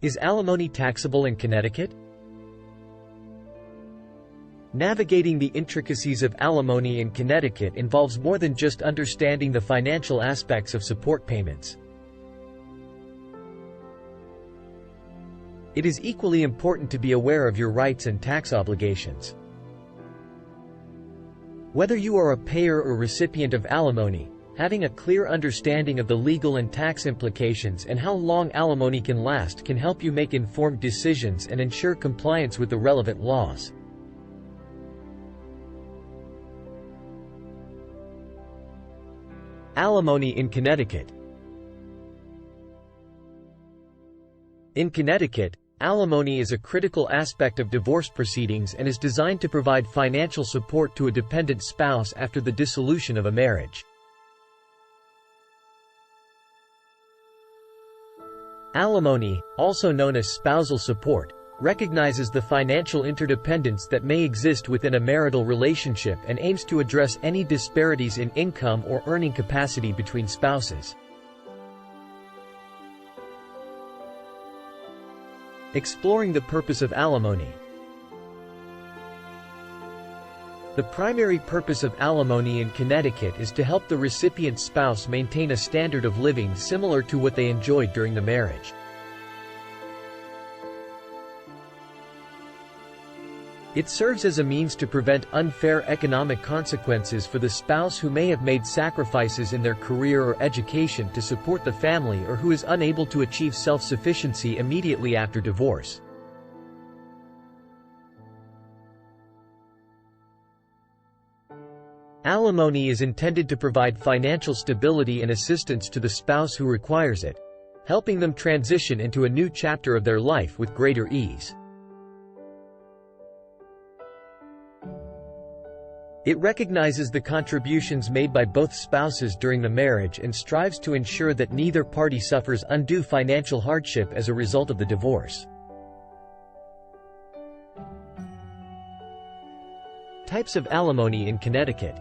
Is alimony taxable in Connecticut? Navigating the intricacies of alimony in Connecticut involves more than just understanding the financial aspects of support payments. It is equally important to be aware of your rights and tax obligations. Whether you are a payer or recipient of alimony, having a clear understanding of the legal and tax implications and how long alimony can last can help you make informed decisions and ensure compliance with the relevant laws. Alimony in Connecticut. In Connecticut, alimony is a critical aspect of divorce proceedings and is designed to provide financial support to a dependent spouse after the dissolution of a marriage. Alimony, also known as spousal support, recognizes the financial interdependence that may exist within a marital relationship and aims to address any disparities in income or earning capacity between spouses. Exploring the purpose of alimony. The primary purpose of alimony in Connecticut is to help the recipient spouse maintain a standard of living similar to what they enjoyed during the marriage. It serves as a means to prevent unfair economic consequences for the spouse who may have made sacrifices in their career or education to support the family or who is unable to achieve self-sufficiency immediately after divorce. Alimony is intended to provide financial stability and assistance to the spouse who requires it, helping them transition into a new chapter of their life with greater ease. It recognizes the contributions made by both spouses during the marriage and strives to ensure that neither party suffers undue financial hardship as a result of the divorce. Types of alimony in Connecticut.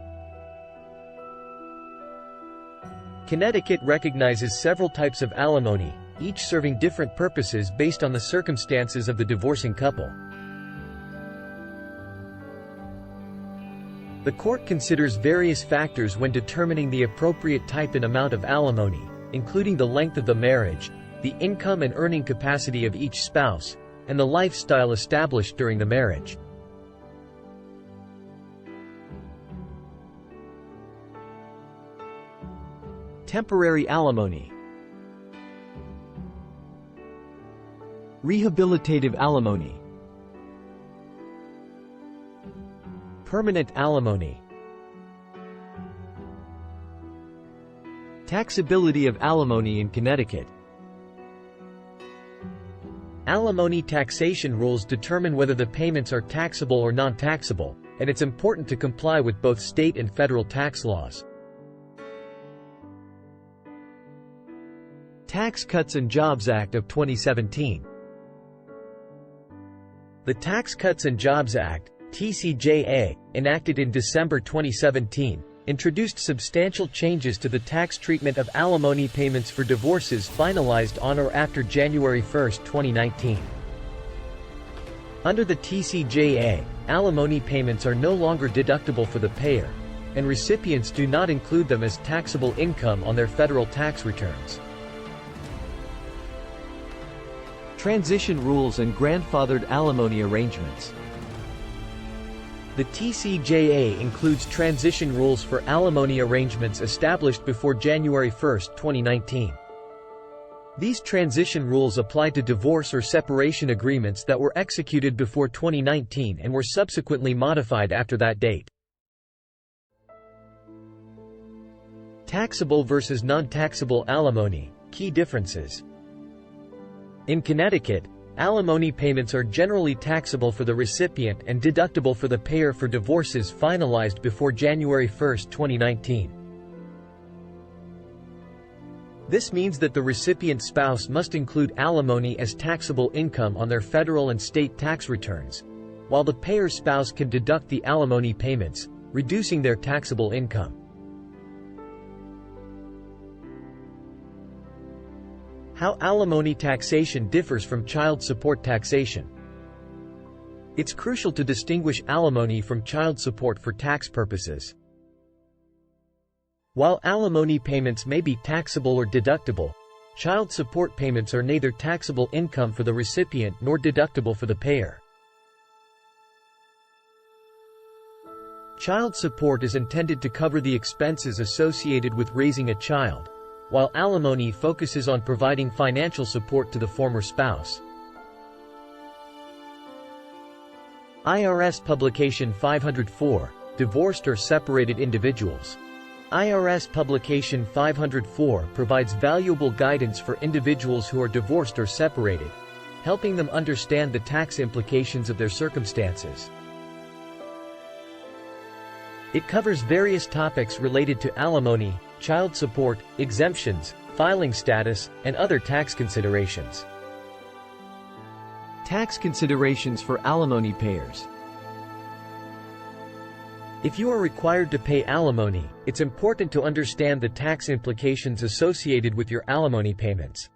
Connecticut recognizes several types of alimony, each serving different purposes based on the circumstances of the divorcing couple. The court considers various factors when determining the appropriate type and amount of alimony, including the length of the marriage, the income and earning capacity of each spouse, and the lifestyle established during the marriage. Temporary alimony. Rehabilitative alimony. Permanent alimony. Taxability of alimony in Connecticut. Alimony taxation rules determine whether the payments are taxable or non-taxable, and it's important to comply with both state and federal tax laws. Tax Cuts and Jobs Act of 2017. The Tax Cuts and Jobs Act, TCJA, enacted in December 2017, introduced substantial changes to the tax treatment of alimony payments for divorces finalized on or after January 1, 2019. Under the TCJA, alimony payments are no longer deductible for the payer, and recipients do not include them as taxable income on their federal tax returns. Transition rules and grandfathered alimony arrangements. The TCJA includes transition rules for alimony arrangements established before January 1, 2019. These transition rules apply to divorce or separation agreements that were executed before 2019 and were subsequently modified after that date. Taxable versus non-taxable alimony, key differences. In Connecticut, alimony payments are generally taxable for the recipient and deductible for the payer for divorces finalized before January 1, 2019. This means that the recipient spouse must include alimony as taxable income on their federal and state tax returns, while the payer spouse can deduct the alimony payments, reducing their taxable income. How alimony taxation differs from child support taxation. It's crucial to distinguish alimony from child support for tax purposes. While alimony payments may be taxable or deductible, child support payments are neither taxable income for the recipient nor deductible for the payer. Child support is intended to cover the expenses associated with raising a child, while alimony focuses on providing financial support to the former spouse. IRS Publication 504, Divorced or Separated Individuals. IRS Publication 504 provides valuable guidance for individuals who are divorced or separated, helping them understand the tax implications of their circumstances. It covers various topics related to alimony, child support, exemptions, filing status, and other tax considerations. Tax considerations for alimony payers. If you are required to pay alimony, it's important to understand the tax implications associated with your alimony payments.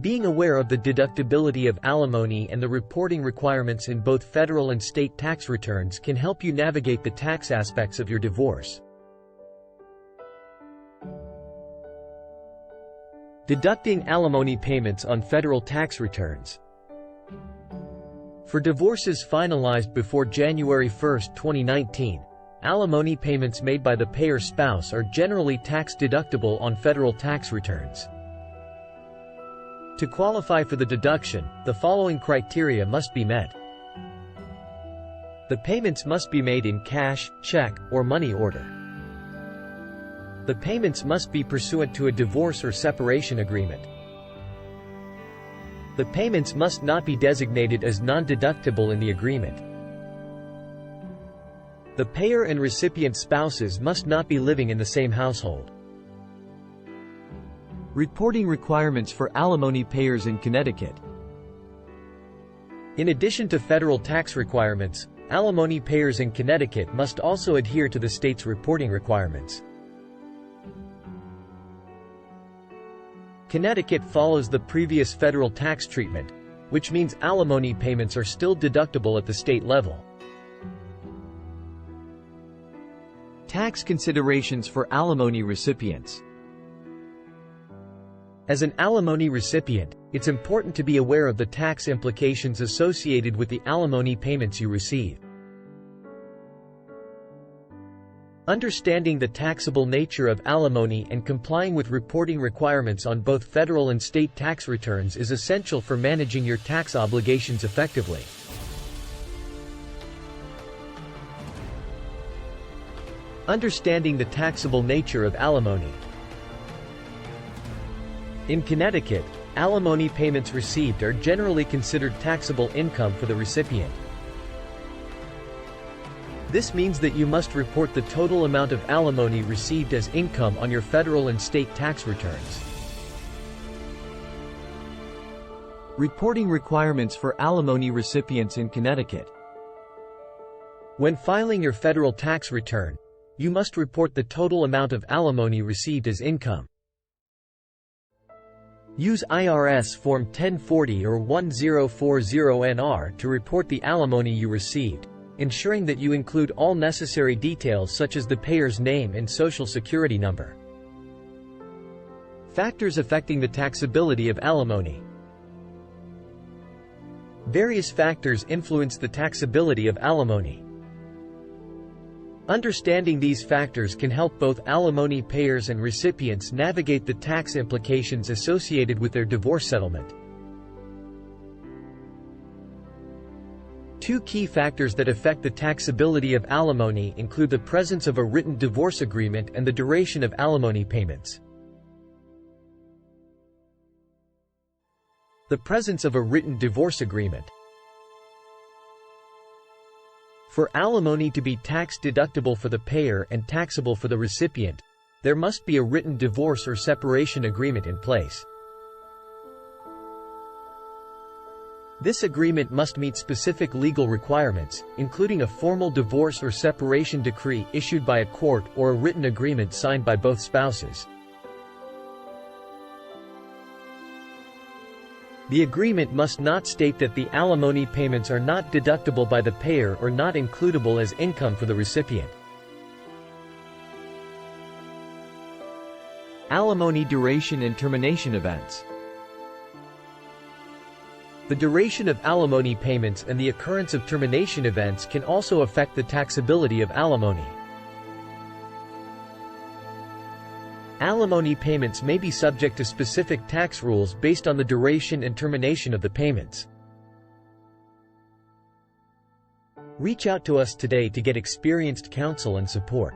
Being aware of the deductibility of alimony and the reporting requirements in both federal and state tax returns can help you navigate the tax aspects of your divorce. Deducting alimony payments on federal tax returns. For divorces finalized before January 1, 2019, alimony payments made by the payer's spouse are generally tax-deductible on federal tax returns. To qualify for the deduction, the following criteria must be met. The payments must be made in cash, check, or money order. The payments must be pursuant to a divorce or separation agreement. The payments must not be designated as non-deductible in the agreement. The payer and recipient spouses must not be living in the same household. Reporting requirements for alimony payers in Connecticut. In addition to federal tax requirements, alimony payers in Connecticut must also adhere to the state's reporting requirements. Connecticut follows the previous federal tax treatment, which means alimony payments are still deductible at the state level. Tax considerations for alimony recipients. As an alimony recipient, it's important to be aware of the tax implications associated with the alimony payments you receive. Understanding the taxable nature of alimony and complying with reporting requirements on both federal and state tax returns is essential for managing your tax obligations effectively. Understanding the taxable nature of alimony. In Connecticut, alimony payments received are generally considered taxable income for the recipient. This means that you must report the total amount of alimony received as income on your federal and state tax returns. Reporting requirements for alimony recipients in Connecticut. When filing your federal tax return, you must report the total amount of alimony received as income. Use IRS Form 1040 or 1040-NR to report the alimony you received, ensuring that you include all necessary details such as the payer's name and social security number. Factors affecting the taxability of alimony. Various factors influence the taxability of alimony. Understanding these factors can help both alimony payers and recipients navigate the tax implications associated with their divorce settlement. Two key factors that affect the taxability of alimony include the presence of a written divorce agreement and the duration of alimony payments. The presence of a written divorce agreement. For alimony to be tax-deductible for the payer and taxable for the recipient, there must be a written divorce or separation agreement in place. This agreement must meet specific legal requirements, including a formal divorce or separation decree issued by a court or a written agreement signed by both spouses. The agreement must not state that the alimony payments are not deductible by the payer or not includable as income for the recipient. Alimony duration and termination events. The duration of alimony payments and the occurrence of termination events can also affect the taxability of alimony. Alimony payments may be subject to specific tax rules based on the duration and termination of the payments. Reach out to us today to get experienced counsel and support.